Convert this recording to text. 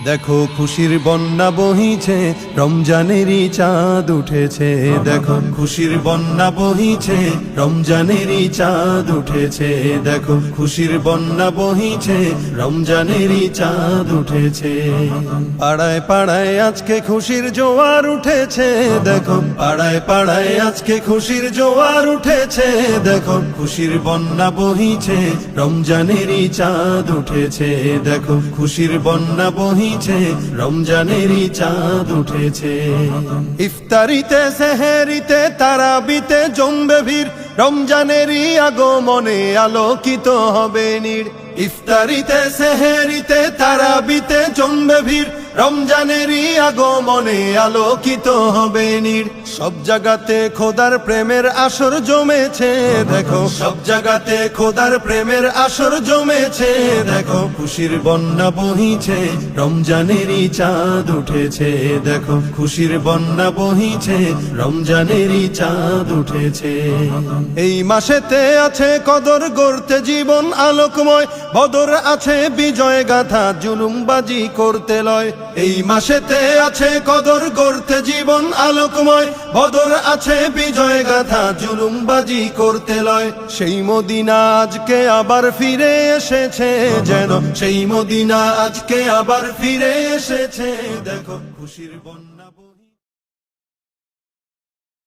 দেখো খুশির বন্যা বহিছে, রমজানেরই চাঁদ উঠেছে। দেখো খুশির বন্যা বহিছে, রমজানেরই চাঁদ উঠেছে। দেখো খুশির বন্যা বহিছে, রমজানেরই চাঁদ উঠেছে। পাড়ায় পাড়ায় আজকে খুশির জোয়ার উঠেছে। দেখো পাড়ায় পাড়ায় আজকে খুশির জোয়ার উঠেছে। দেখো খুশির বন্যা বহিছে, রমজানেরই চাঁদ উঠেছে। দেখো খুশির বন্যা বহিছে, রমজানেরই চাঁদ উঠেছে। ইফতারিতে সেহেরিতে তারাবিতে জমবে ভিড়, রমজানেরই আগমনে আলোকিত হবে নীড়। ইফতারিতে সেহেরিতে তারাবিতে জমবে ভিড়, রমজানেরই আগমনে আলোকিত হবে নীড়। সব জায়গাতে খোদার প্রেমের আসর জমেছে। দেখো সব জায়গাতে খোদার প্রেমের আসর জমেছে। দেখো খুশির বন্যা বহিছে, রমজানেরই চাঁদ উঠেছে। দেখো খুশির বন্যা বহিছে, রমজানেরই চাঁদ উঠেছে। এই মাসেতে আছে কদর গড়তে জীবন আলোকময়, বদর আছে বিজয় গাথা জুলুমবাজি করতে লয়। এই মাসেতে আছে কদর গড়তে জীবন আলোকময়, বদর আছে বিজয় গাথা জুলুমবাজি করতে লয়। সেই মদিনা আজকে আবার ফিরে এসেছে যেন, সেই মদিনা আজকে আবার ফিরে এসেছে। দেখো খুশির বন্যা